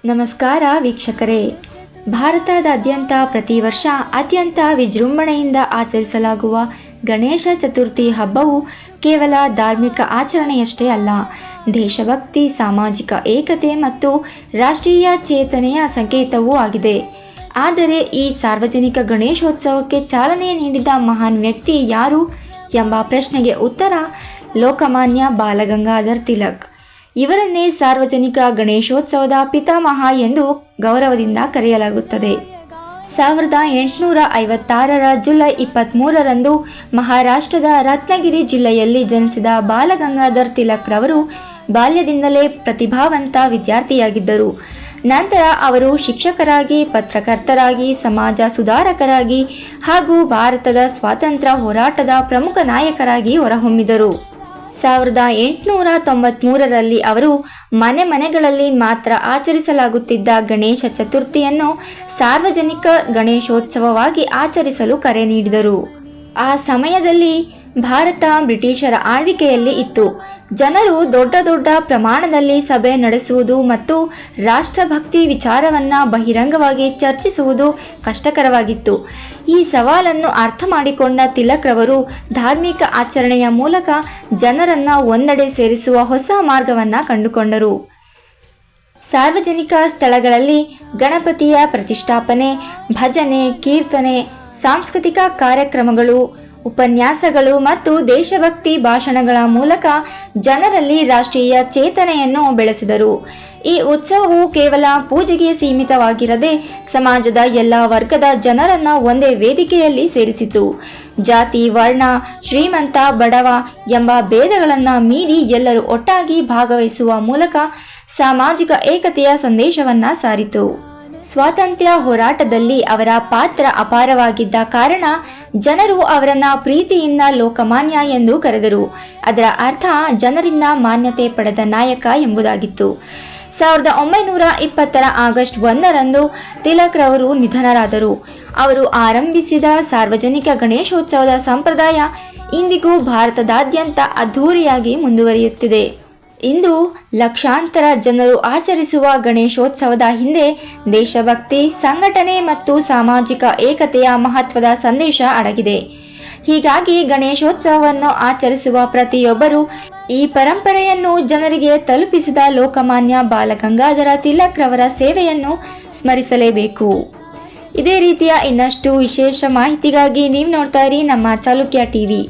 ನಮಸ್ಕಾರ ವೀಕ್ಷಕರೇ. ಭಾರತದಾದ್ಯಂತ ಪ್ರತಿ ವರ್ಷ ಅತ್ಯಂತ ವಿಜೃಂಭಣೆಯಿಂದ ಆಚರಿಸಲಾಗುವ ಗಣೇಶ ಚತುರ್ಥಿ ಹಬ್ಬವು ಕೇವಲ ಧಾರ್ಮಿಕ ಆಚರಣೆಯಷ್ಟೇ ಅಲ್ಲ, ದೇಶಭಕ್ತಿ, ಸಾಮಾಜಿಕ ಏಕತೆ ಮತ್ತು ರಾಷ್ಟ್ರೀಯ ಚೇತನೆಯ ಸಂಕೇತವೂ ಆಗಿದೆ. ಆದರೆ ಈ ಸಾರ್ವಜನಿಕ ಗಣೇಶೋತ್ಸವಕ್ಕೆ ಚಾಲನೆ ನೀಡಿದ ಮಹಾನ್ ವ್ಯಕ್ತಿ ಯಾರು ಎಂಬ ಪ್ರಶ್ನೆಗೆ ಉತ್ತರ ಲೋಕಮಾನ್ಯ ಬಾಲಗಂಗಾಧರ ತಿಲಕ್. ಇವರನ್ನೇ ಸಾರ್ವಜನಿಕ ಗಣೇಶೋತ್ಸವದ ಪಿತಾಮಹ ಎಂದು ಗೌರವದಿಂದ ಕರೆಯಲಾಗುತ್ತದೆ. 1856ರ ಜುಲೈ 23ರಂದು ಮಹಾರಾಷ್ಟ್ರದ ರತ್ನಗಿರಿ ಜಿಲ್ಲೆಯಲ್ಲಿ ಜನಿಸಿದ ಬಾಲಗಂಗಾಧರ ತಿಲಕ್ ರವರು ಬಾಲ್ಯದಿಂದಲೇ ಪ್ರತಿಭಾವಂತ ವಿದ್ಯಾರ್ಥಿಯಾಗಿದ್ದರು. ನಂತರ ಅವರು ಶಿಕ್ಷಕರಾಗಿ, ಪತ್ರಕರ್ತರಾಗಿ, ಸಮಾಜ ಸುಧಾರಕರಾಗಿ ಹಾಗೂ ಭಾರತದ ಸ್ವಾತಂತ್ರ್ಯ ಹೋರಾಟದ ಪ್ರಮುಖ ನಾಯಕರಾಗಿ ಹೊರಹೊಮ್ಮಿದರು. 1893ರಲ್ಲಿ ಅವರು ಮನೆಗಳಲ್ಲಿ ಮಾತ್ರ ಆಚರಿಸಲಾಗುತ್ತಿದ್ದ ಗಣೇಶ ಚತುರ್ಥಿಯನ್ನು ಸಾರ್ವಜನಿಕ ಗಣೇಶೋತ್ಸವವಾಗಿ ಆಚರಿಸಲು ಕರೆ ನೀಡಿದರು. ಆ ಸಮಯದಲ್ಲಿ ಭಾರತ ಬ್ರಿಟಿಷರ ಆಳ್ವಿಕೆಯಲ್ಲಿ ಇತ್ತು. ಜನರು ದೊಡ್ಡ ಪ್ರಮಾಣದಲ್ಲಿ ಸಭೆ ನಡೆಸುವುದು ಮತ್ತು ರಾಷ್ಟ್ರಭಕ್ತಿ ವಿಚಾರವನ್ನು ಬಹಿರಂಗವಾಗಿ ಚರ್ಚಿಸುವುದು ಕಷ್ಟಕರವಾಗಿತ್ತು. ಈ ಸವಾಲನ್ನು ಅರ್ಥ ಮಾಡಿಕೊಂಡ ತಿಲಕ್ ರವರು ಧಾರ್ಮಿಕ ಆಚರಣೆಯ ಮೂಲಕ ಜನರನ್ನು ಒಂದೆಡೆ ಸೇರಿಸುವ ಹೊಸ ಮಾರ್ಗವನ್ನು ಕಂಡುಕೊಂಡರು. ಸಾರ್ವಜನಿಕ ಸ್ಥಳಗಳಲ್ಲಿ ಗಣಪತಿಯ ಪ್ರತಿಷ್ಠಾಪನೆ, ಭಜನೆ, ಕೀರ್ತನೆ, ಸಾಂಸ್ಕೃತಿಕ ಕಾರ್ಯಕ್ರಮಗಳು, ಉಪನ್ಯಾಸಗಳು ಮತ್ತು ದೇಶಭಕ್ತಿ ಭಾಷಣಗಳ ಮೂಲಕ ಜನರಲ್ಲಿ ರಾಷ್ಟ್ರೀಯ ಚೇತನೆಯನ್ನು ಬೆಳೆಸಿದರು. ಈ ಉತ್ಸವವು ಕೇವಲ ಪೂಜೆಗೆ ಸೀಮಿತವಾಗಿರದೆ ಸಮಾಜದ ಎಲ್ಲ ವರ್ಗದ ಜನರನ್ನು ಒಂದೇ ವೇದಿಕೆಯಲ್ಲಿ ಸೇರಿಸಿತು. ಜಾತಿ, ವರ್ಣ, ಶ್ರೀಮಂತ, ಬಡವ ಎಂಬ ಭೇದಗಳನ್ನು ಮೀರಿ ಎಲ್ಲರೂ ಒಟ್ಟಾಗಿ ಭಾಗವಹಿಸುವ ಮೂಲಕ ಸಾಮಾಜಿಕ ಏಕತೆಯ ಸಂದೇಶವನ್ನು ಸಾರಿತು. ಸ್ವಾತಂತ್ರ್ಯ ಹೋರಾಟದಲ್ಲಿ ಅವರ ಪಾತ್ರ ಅಪಾರವಾಗಿದ್ದ ಕಾರಣ ಜನರು ಅವರನ್ನು ಪ್ರೀತಿಯಿಂದ ಲೋಕಮಾನ್ಯ ಎಂದು ಕರೆದರು. ಅದರ ಅರ್ಥ ಜನರಿಂದ ಮಾನ್ಯತೆ ಪಡೆದ ನಾಯಕ ಎಂಬುದಾಗಿತ್ತು. 1920ರ ಆಗಸ್ಟ್ 1ರಂದು ತಿಲಕ್ ರವರು ನಿಧನರಾದರು. ಅವರು ಆರಂಭಿಸಿದ ಸಾರ್ವಜನಿಕ ಗಣೇಶೋತ್ಸವದ ಸಂಪ್ರದಾಯ ಇಂದಿಗೂ ಭಾರತದಾದ್ಯಂತ ಅದ್ಧೂರಿಯಾಗಿ ಮುಂದುವರಿಯುತ್ತಿದೆ. ಇಂದು ಲಕ್ಷಾಂತರ ಜನರು ಆಚರಿಸುವ ಗಣೇಶೋತ್ಸವದ ಹಿಂದೆ ದೇಶಭಕ್ತಿ, ಸಂಘಟನೆ ಮತ್ತು ಸಾಮಾಜಿಕ ಏಕತೆಯ ಮಹತ್ವದ ಸಂದೇಶ ಅಡಗಿದೆ. ಹೀಗಾಗಿ ಗಣೇಶೋತ್ಸವವನ್ನು ಆಚರಿಸುವ ಪ್ರತಿಯೊಬ್ಬರೂ ಈ ಪರಂಪರೆಯನ್ನು ಜನರಿಗೆ ತಲುಪಿಸಿದ ಲೋಕಮಾನ್ಯ ಬಾಲಗಂಗಾಧರ ತಿಲಕ್ ರವರ ಸೇವೆಯನ್ನು ಸ್ಮರಿಸಲೇಬೇಕು. ಇದೇ ರೀತಿಯ ಇನ್ನಷ್ಟು ವಿಶೇಷ ಮಾಹಿತಿಗಾಗಿ ನೀವು ನೋಡ್ತಾ ಇರಿ ನಮ್ಮ ಚಾಲುಕ್ಯ ಟಿವಿ.